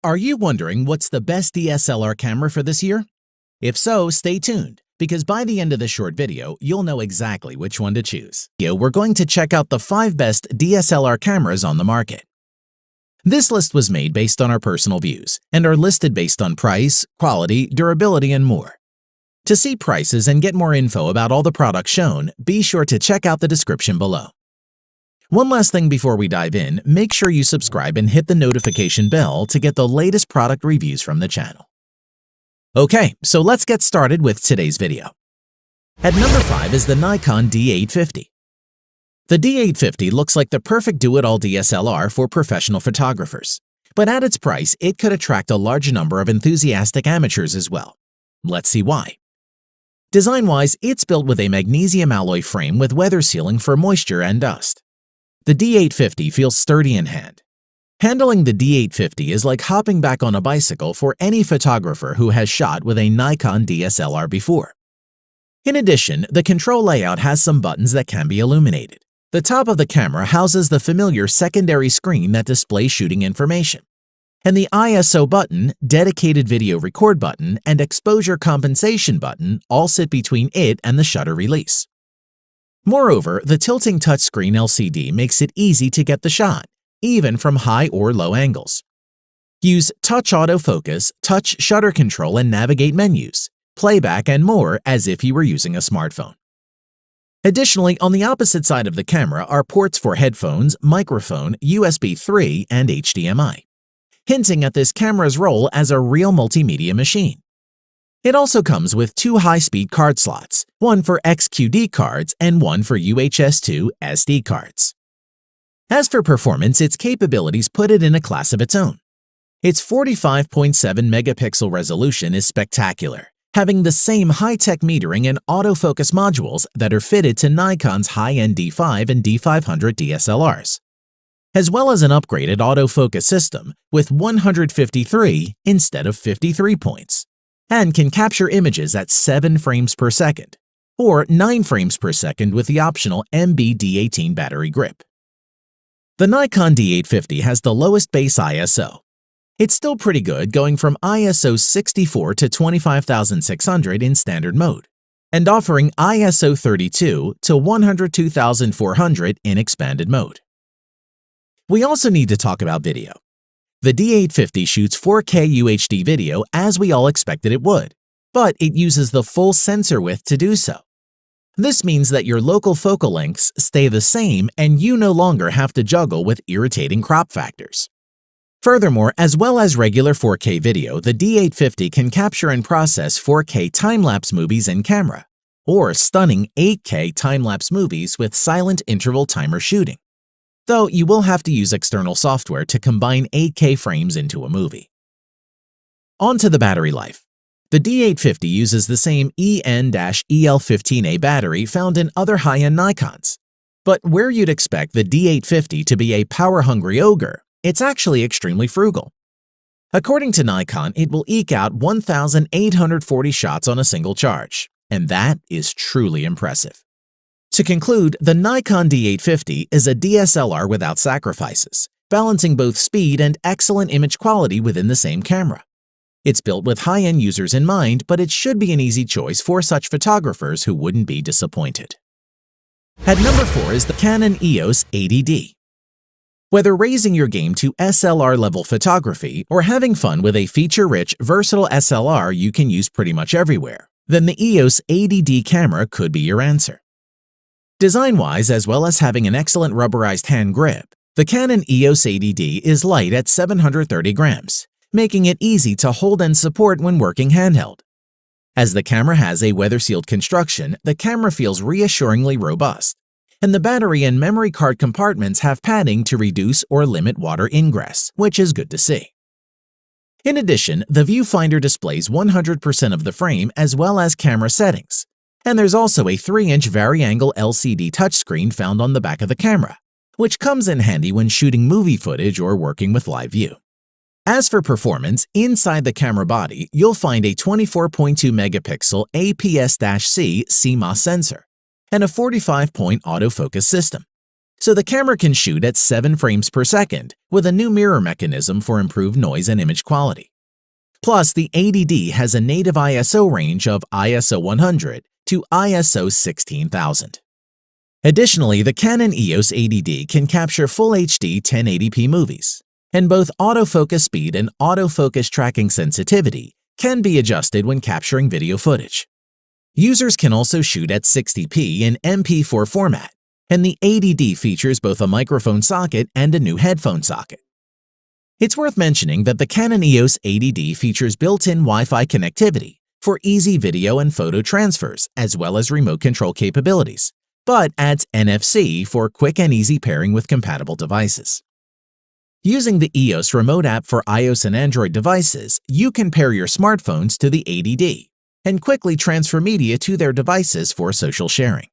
Are you wondering what's the best DSLR camera for this year? If so, stay tuned, because by the end of this short video, you'll know exactly which one to choose. We're going to check out the 5 best DSLR cameras on the market. This list was made based on our personal views and are listed based on price, quality, durability, and more. To see prices and get more info about all the products shown, be sure to check out the description below. One last thing before we dive in, make sure you subscribe and hit the notification bell to get the latest product reviews from the channel. Okay, so let's get started with today's video. At number 5 is the Nikon D850. The D850 looks like the perfect do-it-all DSLR for professional photographers, but at its price, it could attract a large number of enthusiastic amateurs as well. Let's see why. Design-wise, it's built with a magnesium alloy frame with weather sealing for moisture and dust. The D850 feels sturdy in hand. Handling the D850 is like hopping back on a bicycle for any photographer who has shot with a Nikon DSLR before. In addition, the control layout has some buttons that can be illuminated. The top of the camera houses the familiar secondary screen that displays shooting information. And the ISO button, dedicated video record button, and exposure compensation button all sit between it and the shutter release. Moreover, the tilting touchscreen LCD makes it easy to get the shot, even from high or low angles. Use touch autofocus, touch shutter control, and navigate menus, playback, and more as if you were using a smartphone. Additionally, on the opposite side of the camera are ports for headphones, microphone, USB 3, and HDMI, hinting at this camera's role as a real multimedia machine. It also comes with 2 high-speed card slots, one for XQD cards and one for UHS-2 SD cards. As for performance, its capabilities put it in a class of its own. Its 45.7 megapixel resolution is spectacular, having the same high-tech metering and autofocus modules that are fitted to Nikon's high-end D5 and D500 DSLRs, as well as an upgraded autofocus system with 153 instead of 53 points, and can capture images at 7 frames per second, or 9 frames per second with the optional MB-D18 battery grip. The Nikon D850 has the lowest base ISO. It's still pretty good, going from ISO 64 to 25,600 in standard mode, and offering ISO 32 to 102,400 in expanded mode. We also need to talk about video. The D850 shoots 4K UHD video as we all expected it would, but it uses the full sensor width to do so. This means that your local focal lengths stay the same and you no longer have to juggle with irritating crop factors. Furthermore, as well as regular 4K video, the D850 can capture and process 4K time-lapse movies in camera, or stunning 8K time-lapse movies with silent interval timer shooting, though you will have to use external software to combine 8K frames into a movie. On to the battery life. The D850 uses the same EN-EL15A battery found in other high-end Nikons. But where you'd expect the D850 to be a power-hungry ogre, it's actually extremely frugal. According to Nikon, it will eke out 1,840 shots on a single charge, and that is truly impressive. To conclude, the Nikon D850 is a DSLR without sacrifices, balancing both speed and excellent image quality within the same camera. It's built with high-end users in mind, but it should be an easy choice for such photographers who wouldn't be disappointed. At number 4 is the Canon EOS 80D. Whether raising your game to SLR-level photography or having fun with a feature-rich, versatile SLR you can use pretty much everywhere, then the EOS 80D camera could be your answer. Design-wise, as well as having an excellent rubberized hand grip, the Canon EOS 80D is light at 730 grams, making it easy to hold and support when working handheld. As the camera has a weather-sealed construction, the camera feels reassuringly robust, and the battery and memory card compartments have padding to reduce or limit water ingress, which is good to see. In addition, the viewfinder displays 100% of the frame as well as camera settings, and there's also a 3-inch vari-angle LCD touchscreen found on the back of the camera, which comes in handy when shooting movie footage or working with live view. As for performance, inside the camera body, you'll find a 24.2 megapixel APS-C CMOS sensor and a 45-point autofocus system. so the camera can shoot at 7 frames per second with a new mirror mechanism for improved noise and image quality. Plus, the 80D has a native ISO range of ISO 100 to ISO 16000. Additionally, the Canon EOS 80D can capture Full HD 1080p movies, and both autofocus speed and autofocus tracking sensitivity can be adjusted when capturing video footage. Users can also shoot at 60p in MP4 format, and the 80D features both a microphone socket and a new headphone socket. It's worth mentioning that the Canon EOS 80D features built-in Wi-Fi connectivity for easy video and photo transfers as well as remote control capabilities, but adds NFC for quick and easy pairing with compatible devices. Using the EOS remote app for iOS and Android devices, you can pair your smartphones to the 80D and quickly transfer media to their devices for social sharing.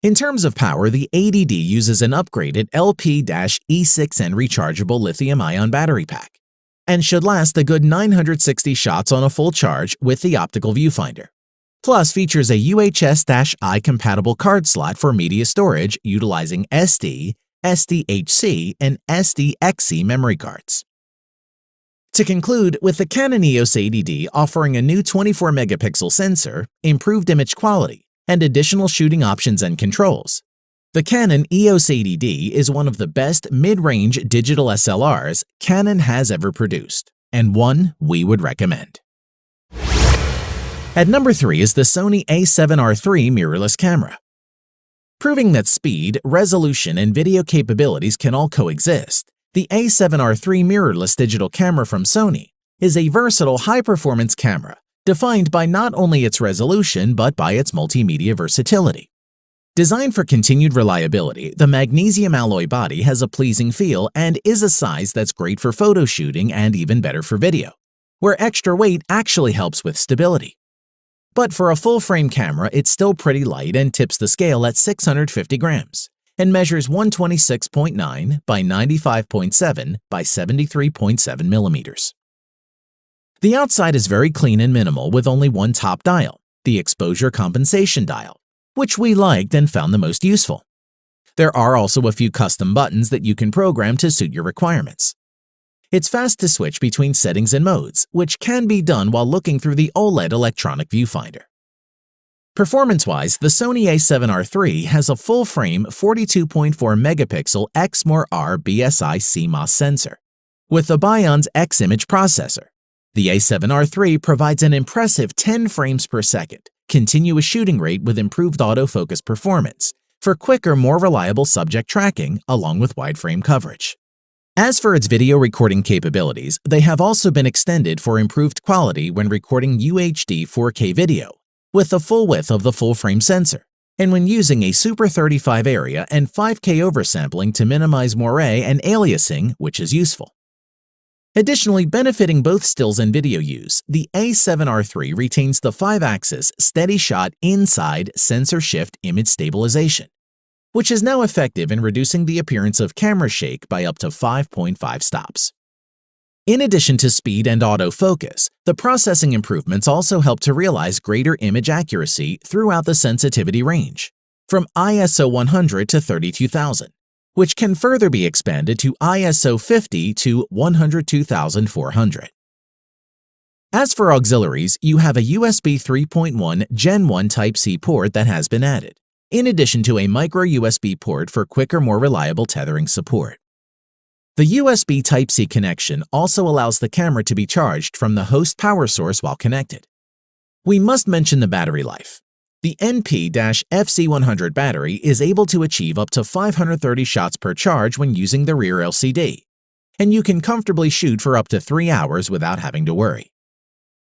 In terms of power, the 80D uses an upgraded LP-E6N rechargeable lithium-ion battery pack and should last a good 960 shots on a full charge with the optical viewfinder. Plus features a UHS-I compatible card slot for media storage utilizing SD, SDHC, and SDXC memory cards. To conclude, with the Canon EOS 80D offering a new 24-megapixel sensor, improved image quality, and additional shooting options and controls, the Canon EOS 80D is one of the best mid-range digital SLRs Canon has ever produced, and one we would recommend. At number 3 is the Sony a7R III mirrorless camera. Proving that speed, resolution, and video capabilities can all coexist, the a7R III mirrorless digital camera from Sony is a versatile high-performance camera defined by not only its resolution but by its multimedia versatility. Designed for continued reliability, the magnesium alloy body has a pleasing feel and is a size that's great for photo shooting and even better for video, where extra weight actually helps with stability. But for a full-frame camera, it's still pretty light and tips the scale at 650 grams and measures 126.9 by 95.7 by 73.7 millimeters. The outside is very clean and minimal with only one top dial, the exposure compensation dial, which we liked and found the most useful. There are also a few custom buttons that you can program to suit your requirements. It's fast to switch between settings and modes, which can be done while looking through the OLED electronic viewfinder. Performance-wise, the Sony a7R III has a full-frame 42.4 megapixel Exmor-R BSI CMOS sensor with the Bion's X image processor. The a7R III provides an impressive 10 frames per second, continuous shooting rate with improved autofocus performance for quicker, more reliable subject tracking along with wide frame coverage. As for its video recording capabilities, they have also been extended for improved quality when recording UHD 4K video with the full width of the full-frame sensor, and when using a Super 35 area and 5K oversampling to minimize moire and aliasing, which is useful. Additionally, benefiting both stills and video use, the a7R III retains the 5-axis steady shot inside sensor shift image stabilization, which is now effective in reducing the appearance of camera shake by up to 5.5 stops. In addition to speed and autofocus, the processing improvements also help to realize greater image accuracy throughout the sensitivity range, from ISO 100 to 32,000, which can further be expanded to ISO 50 to 102,400. As for auxiliaries, you have a USB 3.1 Gen 1 Type-C port that has been added, in addition to a micro USB port for quicker, more reliable tethering support. The USB Type-C connection also allows the camera to be charged from the host power source while connected. We must mention the battery life. The NP-FC100 battery is able to achieve up to 530 shots per charge when using the rear LCD, and you can comfortably shoot for up to 3 hours without having to worry.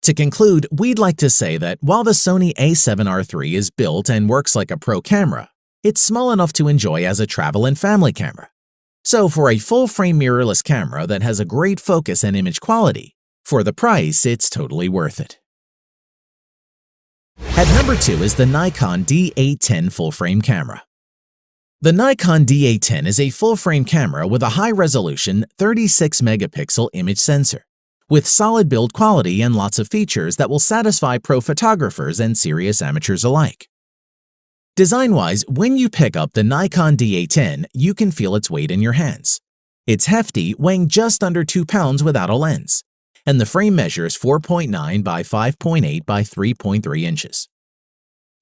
To conclude, we'd like to say that while the Sony a7R III is built and works like a pro camera, it's small enough to enjoy as a travel and family camera. So for a full-frame mirrorless camera that has a great focus and image quality, for the price, it's totally worth it. At number 2 is the Nikon D810 full-frame camera. The Nikon D810 is a full-frame camera with a high-resolution 36-megapixel image sensor, with solid build quality and lots of features that will satisfy pro photographers and serious amateurs alike. Design-wise, when you pick up the Nikon D810, you can feel its weight in your hands. It's hefty, weighing just under 2 pounds without a lens, and the frame measures 4.9 by 5.8 by 3.3 inches.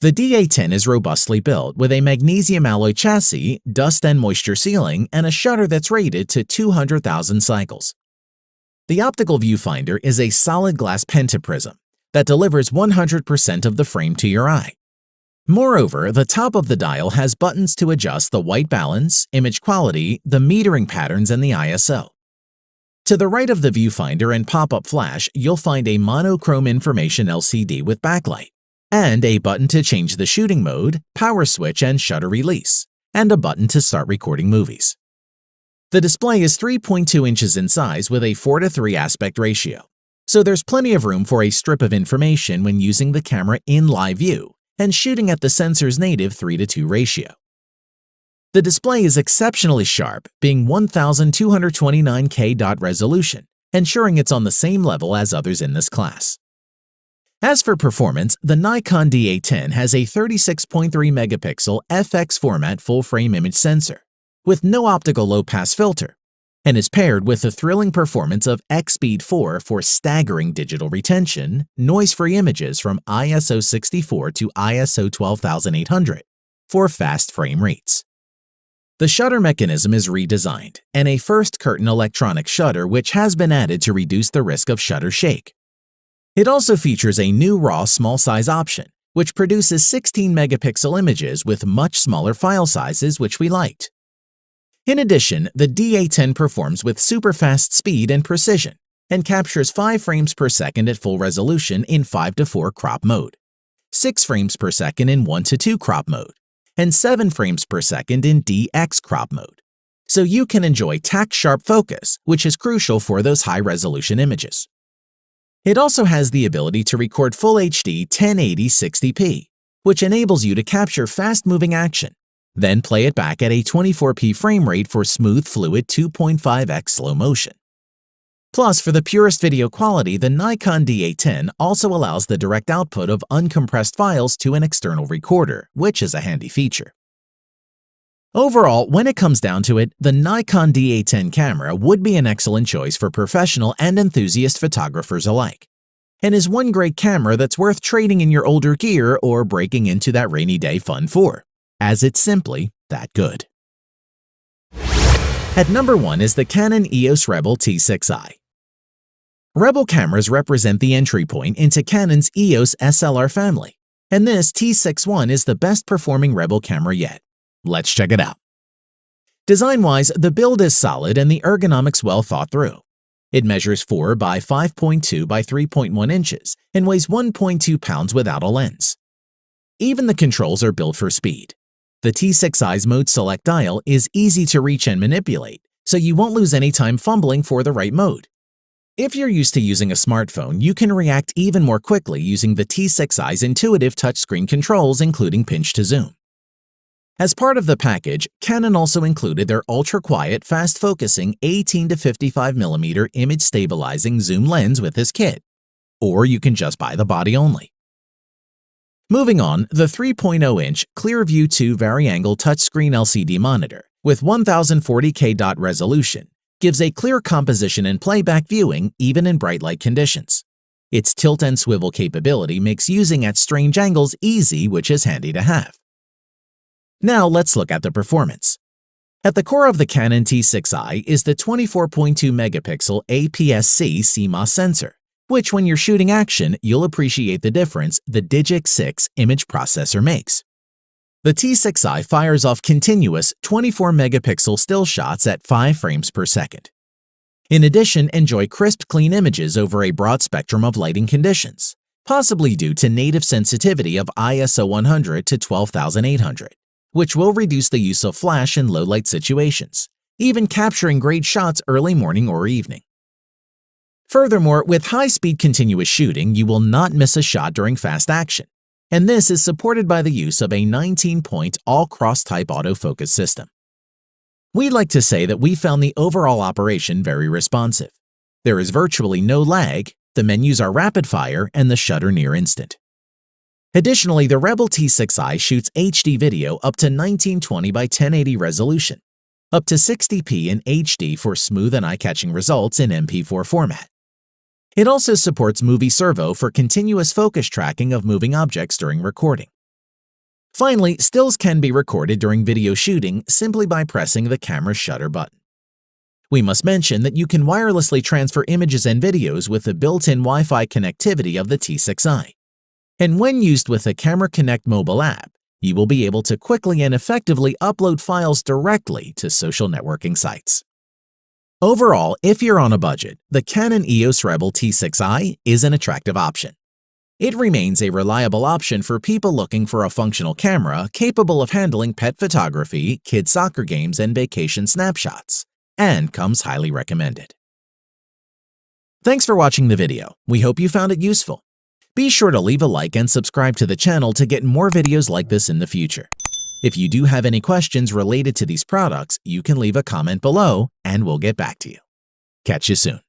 The D810 is robustly built with a magnesium alloy chassis, dust and moisture sealing, and a shutter that's rated to 200,000 cycles. The optical viewfinder is a solid glass pentaprism that delivers 100% of the frame to your eye. Moreover, the top of the dial has buttons to adjust the white balance, image quality, the metering patterns, and the ISO. To the right of the viewfinder and pop-up flash, you'll find a monochrome information LCD with backlight, and a button to change the shooting mode, power switch, and shutter release, and a button to start recording movies. The display is 3.2 inches in size with a 4:3 aspect ratio, so there's plenty of room for a strip of information when using the camera in live view and shooting at the sensor's native 3:2 ratio. The display is exceptionally sharp, being 1229K dot resolution, ensuring it's on the same level as others in this class. As for performance, the Nikon D810 has a 36.3 megapixel FX format full-frame image sensor with no optical low-pass filter, and is paired with the thrilling performance of X-Speed 4 for staggering digital retention, noise-free images from ISO 64 to ISO 12800 for fast frame rates. The shutter mechanism is redesigned, and a first curtain electronic shutter which has been added to reduce the risk of shutter shake. It also features a new RAW small size option, which produces 16 megapixel images with much smaller file sizes, which we liked. In addition, the D810 performs with super-fast speed and precision and captures 5 frames per second at full resolution in 5:4 crop mode, 6 frames per second in 1:2 crop mode, and 7 frames per second in DX crop mode, so you can enjoy tack-sharp focus, which is crucial for those high-resolution images. It also has the ability to record Full HD 1080 60p, which enables you to capture fast-moving action, then play it back at a 24p frame rate for smooth, fluid 2.5x slow motion. Plus, for the purest video quality, the Nikon D810 also allows the direct output of uncompressed files to an external recorder, which is a handy feature. Overall, when it comes down to it, the Nikon D810 camera would be an excellent choice for professional and enthusiast photographers alike, and is one great camera that's worth trading in your older gear or breaking into that rainy day fun for, as it's simply that good. At number 1 is the Canon EOS Rebel T6i. Rebel cameras represent the entry point into Canon's EOS SLR family, and this T6I is the best performing Rebel camera yet. Let's check it out. Design-wise, the build is solid and the ergonomics well thought through. It measures 4 by 5.2 by 3.1 inches and weighs 1.2 pounds without a lens. Even the controls are built for speed. The T6i's mode select dial is easy to reach and manipulate, so you won't lose any time fumbling for the right mode. If you're used to using a smartphone, you can react even more quickly using the T6i's intuitive touchscreen controls, including pinch to zoom. As part of the package, Canon also included their ultra-quiet, fast-focusing 18 to 55mm image-stabilizing zoom lens with this kit, or you can just buy the body only. Moving on, the 3.0-inch ClearView 2 vari-angle touchscreen LCD monitor with 1040K dot resolution gives a clear composition and playback viewing even in bright light conditions. Its tilt and swivel capability makes using at strange angles easy, which is handy to have. Now let's look at the performance. At the core of the Canon T6i is the 24.2 megapixel APS-C CMOS sensor, which when you're shooting action, you'll appreciate the difference the Digic 6 image processor makes. The T6i fires off continuous 24 megapixel still shots at 5 frames per second. In addition, enjoy crisp, clean images over a broad spectrum of lighting conditions, possibly due to native sensitivity of ISO 100 to 12,800. Which will reduce the use of flash in low-light situations, even capturing great shots early morning or evening. Furthermore, with high-speed continuous shooting, you will not miss a shot during fast action, and this is supported by the use of a 19-point all-cross-type autofocus system. We'd like to say that we found the overall operation very responsive. There is virtually no lag, the menus are rapid-fire, and the shutter near instant. Additionally, the Rebel T6i shoots HD video up to 1920 by 1080 resolution, up to 60p in HD for smooth and eye-catching results in MP4 format. It also supports Movie Servo for continuous focus tracking of moving objects during recording. Finally, stills can be recorded during video shooting simply by pressing the camera's shutter button. We must mention that you can wirelessly transfer images and videos with the built-in Wi-Fi connectivity of the T6i. And when used with the Camera Connect mobile app, you will be able to quickly and effectively upload files directly to social networking sites. Overall, if you're on a budget, the Canon EOS Rebel T6i is an attractive option. It remains a reliable option for people looking for a functional camera capable of handling pet photography, kid soccer games, and vacation snapshots, and comes highly recommended. Thanks for watching the video. We hope you found it useful. Be sure to leave a like and subscribe to the channel to get more videos like this in the future. If you do have any questions related to these products, you can leave a comment below and we'll get back to you. Catch you soon.